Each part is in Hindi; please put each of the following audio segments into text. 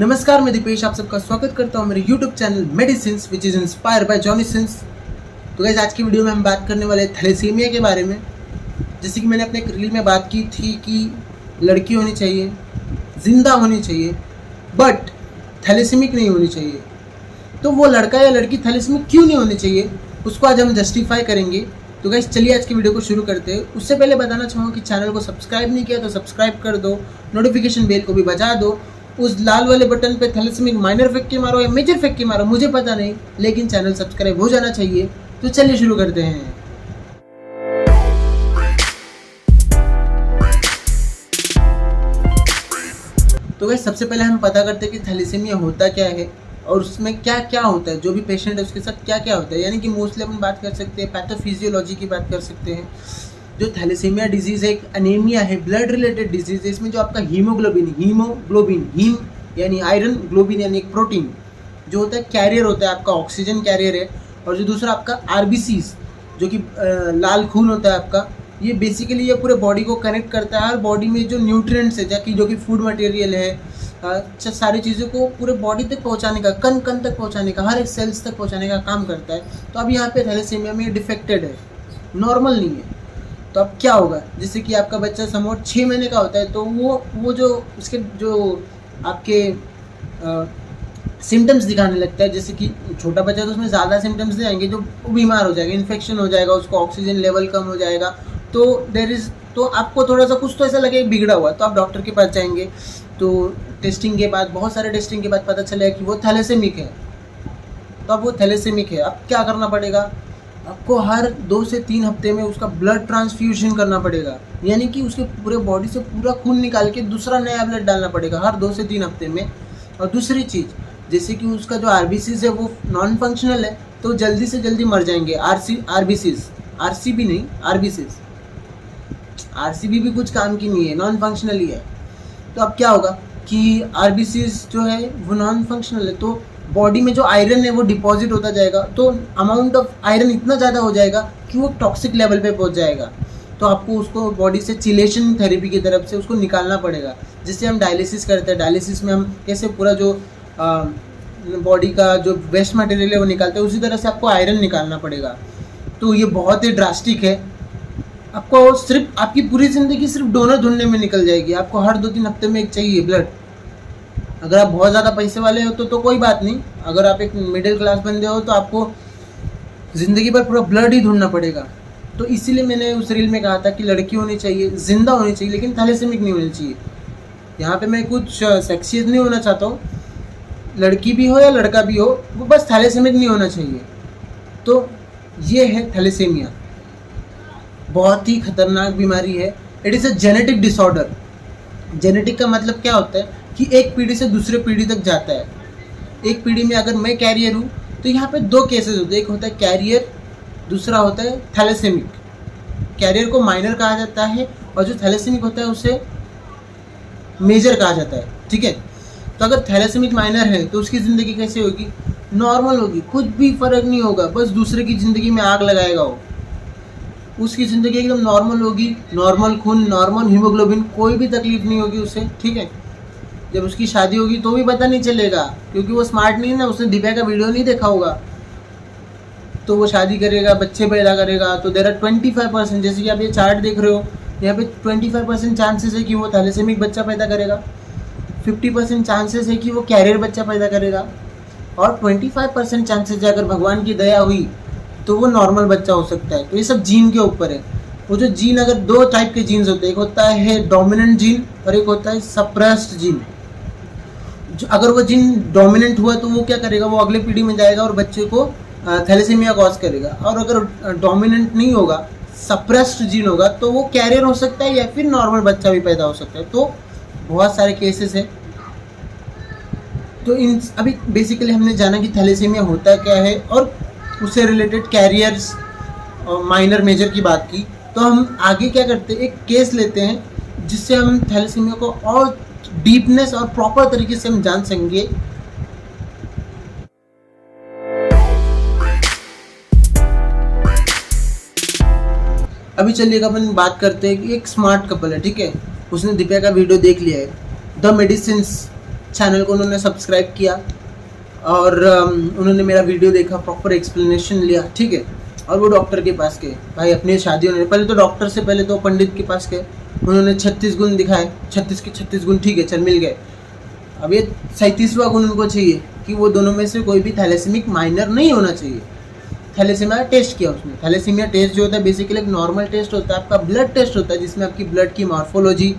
नमस्कार, मैं दीपेश आप सबका स्वागत करता हूँ मेरे YouTube channel medicines which is inspire by Johnny Sins. तो गाइस, आज की वीडियो में हम बात करने वाले थैलेसीमिया के बारे में। जैसे कि मैंने अपने एक रील में बात की थी कि लड़की होनी चाहिए, जिंदा होनी चाहिए, बट थैलेसीमिक नहीं होनी चाहिए। तो वो लड़का या लड़की थैलेसीमिक क्यों नहीं होनी चाहिए, उसको आज हम जस्टिफाई करेंगे। तो गाइस, चलिए आज की वीडियो को शुरू करते हैं। उससे पहले बताना चाहूँगा कि चैनल को सब्सक्राइब नहीं किया तो सब्सक्राइब कर दो, नोटिफिकेशन बेल को भी बजा दो। उस लाल वाले बटन पे थैलेसीमिक माइनर फेंक के मारो या मेजर फेंक के मारो, मुझे पता नहीं, लेकिन चैनल सब्सक्राइब हो जाना चाहिए। तो चलिए शुरू करते हैं। तो गाइस, सबसे पहले हम पता करते हैं कि थैलेसीमिया होता क्या है और उसमें क्या क्या होता है, जो भी पेशेंट है उसके साथ क्या क्या होता है। यानी कि मोस्टली अपन बात कर सकते हैं पैथोफिजियोलॉजी की बात कर सकते हैं। जो थैलेसीमिया डिजीज़ है, एक अनीमिया है, ब्लड रिलेटेड डिजीज़ है। इसमें जो आपका हीमोग्लोबिन हीम यानी आयरन, ग्लोबिन यानी एक प्रोटीन जो होता है, कैरियर होता है, आपका ऑक्सीजन कैरियर है। और जो दूसरा आपका आरबीसीज जो कि लाल खून होता है आपका, ये बेसिकली ये पूरे बॉडी को कनेक्ट करता है। और बॉडी में जो न्यूट्रिएंट्स है जो कि फूड मटेरियल है, सारी चीज़ों को पूरे बॉडी तक पहुंचाने का, कण कण तक पहुंचाने का, हर एक सेल्स तक पहुंचाने का काम करता है। तो अब यहाँ पे थैलेसीमिया में डिफेक्टेड है, नॉर्मल नहीं है। तो अब क्या होगा, जैसे कि आपका बच्चा समोट 6 महीने का होता है, तो वो जो उसके जो आपके सिम्टम्स दिखाने लगता है। जैसे कि छोटा बच्चा तो उसमें ज़्यादा सिम्टम्स नहीं आएंगे, जो बीमार हो जाएगा, इन्फेक्शन हो जाएगा, उसको ऑक्सीजन लेवल कम हो जाएगा। तो आपको थोड़ा सा कुछ तो ऐसा लगेगा बिगड़ा हुआ, तो आप डॉक्टर के पास जाएंगे। तो टेस्टिंग के बाद, बहुत सारे टेस्टिंग के बाद पता चलेगा कि वो थैलेसीमिक है। तो अब वो थैलेसीमिक है, अब क्या करना पड़ेगा, आपको हर 2 से 3 हफ्ते में उसका ब्लड ट्रांसफ्यूजन करना पड़ेगा। यानी कि उसके पूरे बॉडी से पूरा खून निकाल के दूसरा नया ब्लड डालना पड़ेगा हर 2 से 3 हफ्ते में। और दूसरी चीज़, जैसे कि उसका जो आरबीसीज है वो नॉन फंक्शनल है, तो जल्दी से जल्दी मर जाएंगे। आरबीसीज, आरसीबी नहीं, आरबीसीज, आरसीबी भी कुछ काम की नहीं है, नॉन फंक्शनल ही है। तो अब क्या होगा कि आरबीसीज जो है वो नॉन फंक्शनल है, तो बॉडी में जो आयरन है वो डिपॉजिट होता जाएगा। तो अमाउंट ऑफ आयरन इतना ज़्यादा हो जाएगा कि वो टॉक्सिक लेवल पे पहुंच जाएगा। तो आपको उसको बॉडी से चिलेशन थेरेपी की तरफ से उसको निकालना पड़ेगा, जिससे हम डायलिसिस करते हैं। डायलिसिस में हम कैसे पूरा जो बॉडी का जो वेस्ट मटेरियल है वो निकालते हैं, उसी तरह से आपको आयरन निकालना पड़ेगा। तो ये बहुत ही ड्रास्टिक है। आपको सिर्फ आपकी पूरी ज़िंदगी सिर्फ डोनर ढूंढने में निकल जाएगी। आपको हर 2-3 हफ्ते में एक चाहिए ब्लड। अगर आप बहुत ज़्यादा पैसे वाले हो तो कोई बात नहीं, अगर आप एक मिडिल क्लास बंदे हो तो आपको ज़िंदगी भर पूरा ब्लड ही ढूंढना पड़ेगा। तो इसीलिए मैंने उस रील में कहा था कि लड़की होनी चाहिए, जिंदा होनी चाहिए, लेकिन थैलेसीमिक नहीं होनी चाहिए। यहाँ पे मैं कुछ सेक्सियस नहीं होना चाहता हूँ, लड़की भी हो या लड़का भी हो, वो बस थैलेसीमिक नहीं होना चाहिए। तो ये है थैलेसीमिया, बहुत ही खतरनाक बीमारी है। It is a genetic disorder. Genetic का मतलब क्या होता है कि एक पीढ़ी से दूसरे पीढ़ी तक जाता है। एक पीढ़ी में अगर मैं कैरियर हूँ तो यहाँ पे 2 केसेस होते हैं, एक होता है कैरियर, दूसरा होता है थैलेसीमिक। कैरियर को माइनर कहा जाता है और जो थैलेसीमिक होता है उसे मेजर कहा जाता है, ठीक है। तो अगर थैलेसीमिक माइनर है तो उसकी ज़िंदगी कैसे होगी, नॉर्मल होगी, कुछ भी फ़र्क नहीं होगा, बस दूसरे की ज़िंदगी में आग लगाएगा वो। उसकी ज़िंदगी एकदम नॉर्मल होगी, नॉर्मल खून, नॉर्मल हीमोग्लोबिन, कोई भी तकलीफ नहीं होगी उसे, ठीक है। जब उसकी शादी होगी तो भी पता नहीं चलेगा, क्योंकि वो स्मार्ट नहीं है ना, उसने दीपिका का वीडियो नहीं देखा होगा। तो वो शादी करेगा, बच्चे पैदा करेगा, तो देयर आर 25%, जैसे कि आप ये चार्ट देख रहे हो, यहाँ पे 25% चांसेस है कि वो थैलेसीमिक बच्चा पैदा करेगा, 50% चांसेस है कि वो कैरियर बच्चा पैदा करेगा, और 25% चांसेस है अगर भगवान की दया हुई तो वो नॉर्मल बच्चा हो सकता है। तो ये सब जीन के ऊपर है। वो जो जीन, अगर 2 टाइप के जीन्स होते हैं, एक होता है डोमिनेंट जीन और एक होता है सप्रेस्ड जीन। अगर वो जीन डोमिनेंट हुआ तो वो क्या करेगा, वो अगले पीढ़ी में जाएगा और बच्चे को थैलेसीमिया कॉज करेगा। और अगर डोमिनेंट नहीं होगा, सप्रेस्ड जीन होगा, तो वो कैरियर हो सकता है या फिर नॉर्मल बच्चा भी पैदा हो सकता है। तो बहुत सारे केसेस हैं। तो अभी बेसिकली हमने जाना कि थैलेसीमिया होता क्या है और उससे रिलेटेड कैरियर्स और माइनर मेजर की बात की। तो हम आगे क्या करते हैं, एक केस लेते हैं जिससे हम थैलेसीमिया को और डीपनेस और प्रॉपर तरीके से हम जान सकेंगे। अभी चलिएगा अपन बात करते हैं कि एक स्मार्ट कपल है, ठीक है, उसने दीपिका का वीडियो देख लिया है, द मेडिसिन्स चैनल को उन्होंने सब्सक्राइब किया और उन्होंने मेरा वीडियो देखा, प्रॉपर एक्सप्लेनेशन लिया, ठीक है। और वो डॉक्टर के पास गए भाई, अपनी शादी होने पहले तो डॉक्टर से पहले तो पंडित के पास गए, उन्होंने 36 गुण दिखाए, 36 के 36 गुण, ठीक है, चल मिल गए। अब ये 37वां गुण उनको चाहिए कि वो दोनों में से कोई भी थैलेसीमिक माइनर नहीं होना चाहिए। थैलेसीमिया टेस्ट किया उसने। थैलेसीमिया टेस्ट जो होता है बेसिकली एक नॉर्मल टेस्ट होता है, आपका ब्लड टेस्ट होता है, जिसमें आपकी ब्लड की मॉर्फोलॉजी,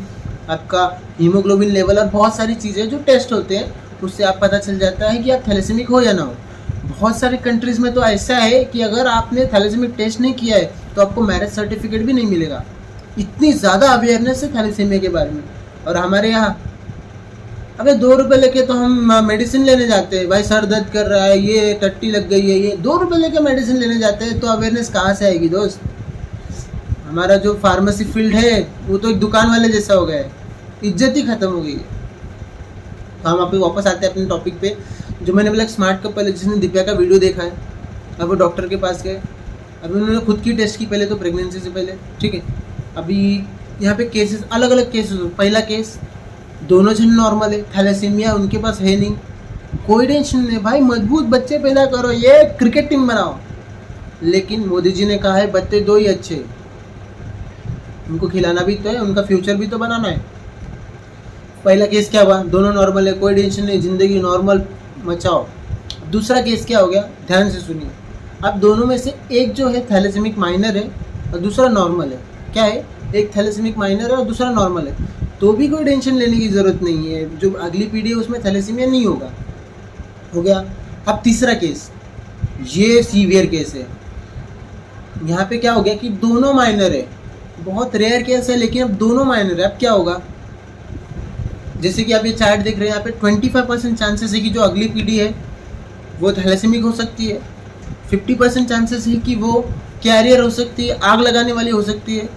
आपका हीमोग्लोबिन लेवल और बहुत सारी चीज़ें जो टेस्ट होते हैं, उससे आप पता चल जाता है कि आप थैलेसीमिक हो या ना हो। बहुत सारे कंट्रीज़ में तो ऐसा है कि अगर आपने थैलेसीमिक टेस्ट नहीं किया है तो आपको मैरिज सर्टिफिकेट भी नहीं मिलेगा। इतनी ज़्यादा अवेयरनेस है थैलेसीमिया के बारे में। और हमारे यहाँ अबे 2 रुपये लेके तो हम मेडिसिन लेने जाते हैं भाई, सर दर्द कर रहा है, ये टट्टी लग गई है, ये 2 रुपये लेके मेडिसिन लेने जाते हैं, तो अवेयरनेस कहाँ से आएगी दोस्त। हमारा जो फार्मेसी फील्ड है वो तो एक दुकान वाले जैसा हो गया है, इज्जत ही खत्म हो गई है। तो हम अभी वापस आते हैं अपने टॉपिक पे, जो मैंने बोला स्मार्ट कपल, जिसने दिव्या का वीडियो देखा है, अब वो डॉक्टर के पास गए, अभी उन्होंने खुद की टेस्ट की पहले तो प्रेगनेंसी से पहले, ठीक है। अभी यहाँ पे केसेस अलग अलग केसेस, पहला केस दोनों जन नॉर्मल है, थैलेसीमिया उनके पास है नहीं, कोई टेंशन नहीं भाई, मजबूत बच्चे पैदा करो, ये क्रिकेट टीम बनाओ। लेकिन मोदी जी ने कहा है बच्चे 2 ही अच्छे, उनको खिलाना भी तो है, उनका फ्यूचर भी तो बनाना है। पहला केस क्या हुआ, दोनों नॉर्मल है, कोई टेंशन नहीं, जिंदगी नॉर्मल मचाओ। दूसरा केस क्या हो गया, ध्यान से सुनिए। अब दोनों में से एक जो है थैलेसीमिक माइनर है और दूसरा नॉर्मल है। क्या है, एक थैलेसीमिक माइनर है और दूसरा नॉर्मल है, तो भी कोई टेंशन लेने की ज़रूरत नहीं है, जो अगली पीढ़ी है उसमें थैलेसीमिया नहीं होगा। हो गया। अब तीसरा केस, ये सीवियर केस है। यहाँ पे क्या हो गया कि दोनों माइनर है, बहुत रेयर केस है लेकिन अब दोनों माइनर है। अब क्या होगा, जैसे कि आप ये चार्ट देख रहे हैं, यहाँ पे 25% चांसेस है कि जो अगली पीढ़ी है वो थैलेसीमिक हो सकती है, 50% चांसेस है कि वो कैरियर हो सकती है, आग लगाने वाली हो सकती है,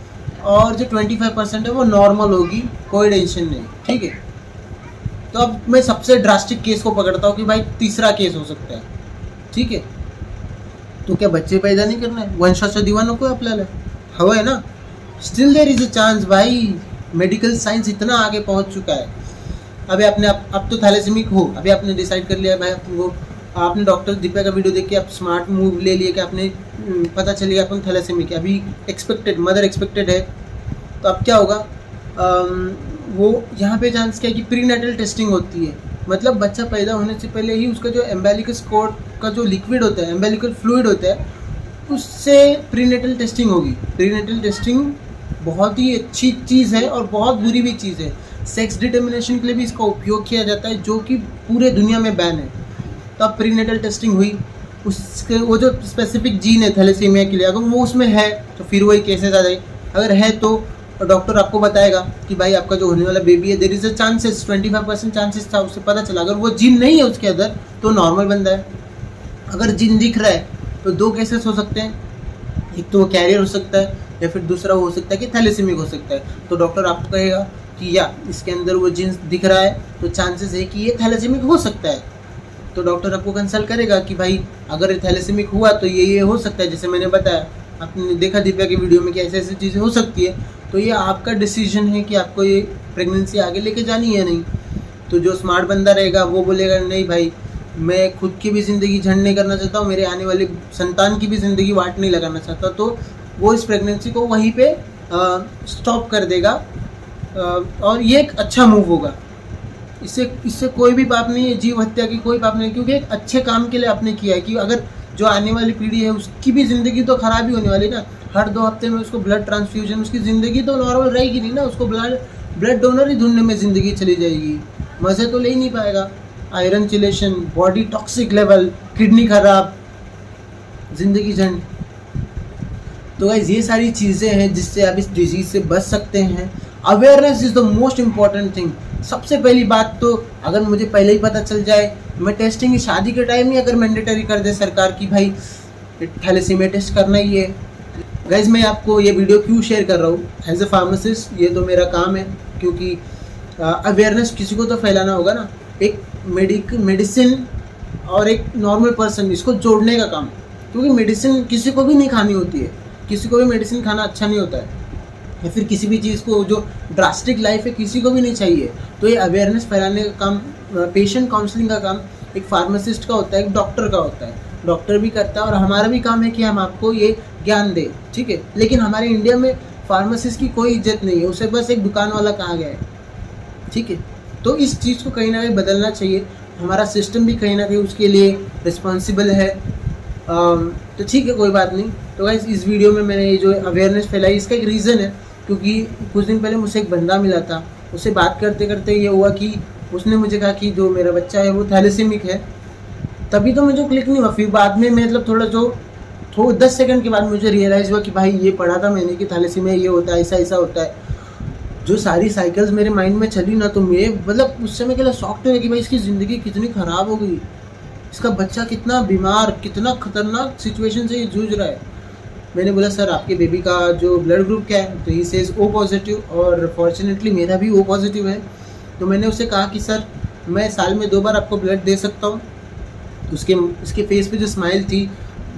और जो 25% है वो नॉर्मल होगी, कोई टेंशन नहीं, ठीक है। तो अब मैं सबसे ड्रास्टिक केस को पकड़ता हूँ कि भाई तीसरा केस हो सकता है, ठीक है। तो क्या बच्चे पैदा नहीं करना है, वंशाचा दिवा नको है आपल्याला, हवं है ना, still there is a chance भाई, मेडिकल साइंस इतना आगे पहुँच चुका है। अभी आपने अब तो थैलेसीमिक हो, अभी आपने डिसाइड कर लिया भाई, वो आपने डॉक्टर दिव्या का वीडियो देख के आप स्मार्ट मूव ले लिए कि आपने पता चलिए अपन थैलेसीमिक है, अभी एक्सपेक्टेड मदर एक्सपेक्टेड है, तो अब क्या होगा, वो यहाँ पे चांस क्या है कि प्रीनेटल टेस्टिंग होती है, मतलब बच्चा पैदा होने से पहले ही उसका जो एम्बेलिकस कॉर्ड का जो लिक्विड होता है, एम्बेलिकल फ्लूइड होता है, उससे प्रीनेटल टेस्टिंग होगी। प्रीनेटल टेस्टिंग बहुत ही अच्छी चीज़ है और बहुत बुरी भी चीज़ है। सेक्स डिटर्मिनेशन के लिए भी इसका उपयोग किया जाता है, जो कि पूरे दुनिया में बैन है। तो अब प्रीनेटल टेस्टिंग हुई, उसके वो जो स्पेसिफिक जीन है थैलेसीमिया के लिए, अगर वो उसमें है तो फिर वही केसेस आ जाए। अगर है तो डॉक्टर आपको बताएगा कि भाई आपका जो होने वाला बेबी है, there is a chances, 25% chances था, उससे पता चला। अगर वो जीन नहीं है उसके अंदर तो नॉर्मल बंदा है। अगर जीन दिख रहा है तो 2 केसेस हो सकते हैं, एक तो वो कैरियर हो सकता है या फिर दूसरा वो हो सकता है कि थैलेसीमिक हो सकता है। तो डॉक्टर आपको कहेगा कि या इसके अंदर वो जीन्स दिख रहा है तो चांसेस है कि ये थैलेसीमिक हो सकता है। तो डॉक्टर आपको कंसल्ट करेगा कि भाई अगर थैलेसीमिक हुआ तो ये हो सकता है, जैसे मैंने बताया, आपने देखा दिव्या की वीडियो में कि ऐसे ऐसी चीज़ें हो सकती है। तो ये आपका डिसीजन है कि आपको ये प्रेगनेंसी आगे लेके जानी है नहीं। तो जो स्मार्ट बंदा रहेगा वो बोलेगा नहीं भाई, मैं खुद की भी ज़िंदगी झंड नहीं करना चाहता हूँ, मेरे आने वाली संतान की भी ज़िंदगी वाट नहीं लगाना चाहता, तो वो इस प्रेगनेंसी को वहीं पे स्टॉप कर देगा। और ये एक अच्छा मूव होगा, इससे कोई भी पाप नहीं है, जीव हत्या की कोई पाप नहीं, क्योंकि एक अच्छे काम के लिए आपने किया है। कि अगर जो आने वाली पीढ़ी है उसकी भी ज़िंदगी तो ख़राब ही होने वाली ना, हर 2 हफ्ते में उसको ब्लड ट्रांसफ्यूजन, उसकी ज़िंदगी तो नॉर्मल रहेगी नहीं ना, उसको ब्लड डोनर ही ढूंढने में ज़िंदगी चली जाएगी, मज़े तो ले ही नहीं पाएगा। Iron chelation, body toxic level, kidney खराब, ज़िंदगी झंड। तो गाइस ये सारी चीज़ें हैं जिससे आप इस डिजीज़ से बच सकते हैं। Awareness is the most important thing. सबसे पहली बात तो अगर मुझे पहले ही पता चल जाए, मैं टेस्टिंग शादी के टाइम ही अगर मैंडेटरी कर दे सरकार की भाई थैलेसीमिया टेस्ट करना ही है। गाइस मैं आपको ये वीडियो क्यों शेयर कर रहा हूँ, एज ए फार्मासिस्ट ये तो मेरा काम है, क्योंकि अवेयरनेस किसी को तो फैलाना होगा ना। एक मेडिसिन और एक नॉर्मल पर्सन, इसको जोड़ने का काम, क्योंकि मेडिसिन किसी को भी नहीं खानी होती है, किसी को भी मेडिसिन खाना अच्छा नहीं होता है, या फिर किसी भी चीज़ को जो ड्रास्टिक लाइफ है किसी को भी नहीं चाहिए। तो ये अवेयरनेस फैलाने का काम पेशेंट काउंसलिंग का काम एक फार्मासिस्ट का होता है, एक डॉक्टर का होता है। डॉक्टर भी करता है और हमारा भी काम है कि हम आपको ये ज्ञान दें, ठीक है। लेकिन हमारे इंडिया में फार्मासिस्ट की कोई इज्जत नहीं है, उसे बस एक दुकान वाला कहा गया है, ठीक है। तो इस चीज़ को कहीं ना कहीं बदलना चाहिए, हमारा सिस्टम भी कहीं ना कहीं उसके लिए रिस्पॉन्सिबल है। तो ठीक है, कोई बात नहीं। तो गाइस इस वीडियो में मैंने ये जो अवेयरनेस फैलाई, इसका एक रीज़न है, क्योंकि कुछ दिन पहले मुझसे एक बंदा मिला था, उससे बात करते करते ये हुआ कि उसने मुझे कहा कि जो मेरा बच्चा है वो थैलेसीमिक है। तभी तो मुझे क्लिक नहीं हुआ, फिर बाद में मतलब थोड़ा 10 सेकंड के बाद मुझे रियलाइज़ हुआ कि भाई ये पढ़ा था मैंने कि थैलेसीमिया ये होता है, ऐसा ऐसा होता है। जो सारी साइकिल्स मेरे माइंड में चली ना, तो मेरे मतलब उस समय के लिए शॉक्ड हुआ कि भाई इसकी ज़िंदगी कितनी ख़राब हो गई, इसका बच्चा कितना बीमार, कितना खतरनाक सिचुएशन से ये जूझ रहा है। मैंने बोला सर आपके बेबी का जो ब्लड ग्रुप क्या है, तो ही सेज O पॉजिटिव, और फॉर्चुनेटली मेरा भी O पॉजिटिव है। तो मैंने उससे कहा कि सर मैं साल में 2 बार आपको ब्लड दे सकता हूँ। उसके फेस पे जो स्माइल थी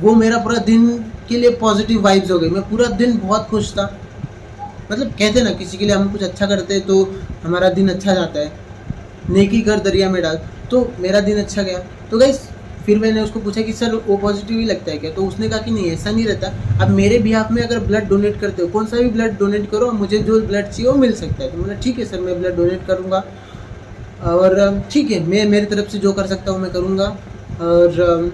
वो मेरा पूरा दिन के लिए पॉजिटिव वाइब्स हो गई, मैं पूरा दिन बहुत खुश था। मतलब कहते ना किसी के लिए हम कुछ अच्छा करते हैं तो हमारा दिन अच्छा जाता है, नेकी कर दरिया में डाल, तो मेरा दिन अच्छा गया। तो गाइस फिर मैंने उसको पूछा कि सर O पॉजिटिव ही लगता है क्या, तो उसने कहा कि नहीं ऐसा नहीं रहता, अब मेरे बिहाफ में अगर ब्लड डोनेट करते हो, कौन सा भी ब्लड डोनेट करो, मुझे जो ब्लड चाहिए वो मिल सकता है। तो मैंने ठीक है सर मैं ब्लड डोनेट करूँगा, और ठीक है मैं मेरी तरफ से जो कर सकता हूँ मैं करूँगा। और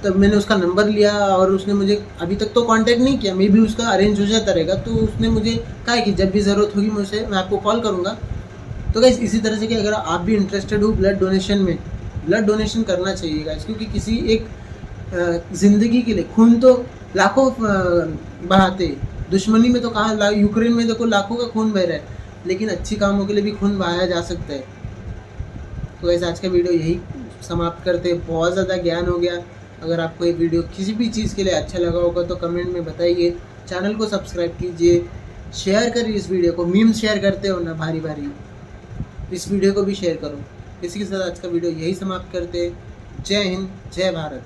तब मैंने उसका नंबर लिया और उसने मुझे अभी तक तो कांटेक्ट नहीं किया, मे भी उसका अरेंज हो जाता रहेगा। तो उसने मुझे कहा कि जब भी ज़रूरत होगी मुझसे मैं आपको कॉल करूँगा। तो गाइस इसी तरह से कि अगर आप भी इंटरेस्टेड हो ब्लड डोनेशन में, ब्लड डोनेशन करना चाहिए गाइस, क्योंकि किसी एक ज़िंदगी के लिए खून तो लाखों बहाते, दुश्मनी में तो कहाँ, यूक्रेन में देखो लाखों का खून बह रहा है, लेकिन अच्छी कामों के लिए भी खून बहाया जा सकता है। तो गाइस आज का वीडियो यही समाप्त करते हैं, बहुत ज़्यादा ज्ञान हो गया। अगर आपको ये वीडियो किसी भी चीज़ के लिए अच्छा लगा होगा तो कमेंट में बताइए, चैनल को सब्सक्राइब कीजिए, शेयर करिए इस वीडियो को, मीम शेयर करते हो ना भारी भारी, इस वीडियो को भी शेयर करो। इसी के साथ आज का वीडियो यही समाप्त करते हैं। जय हिंद, जय भारत।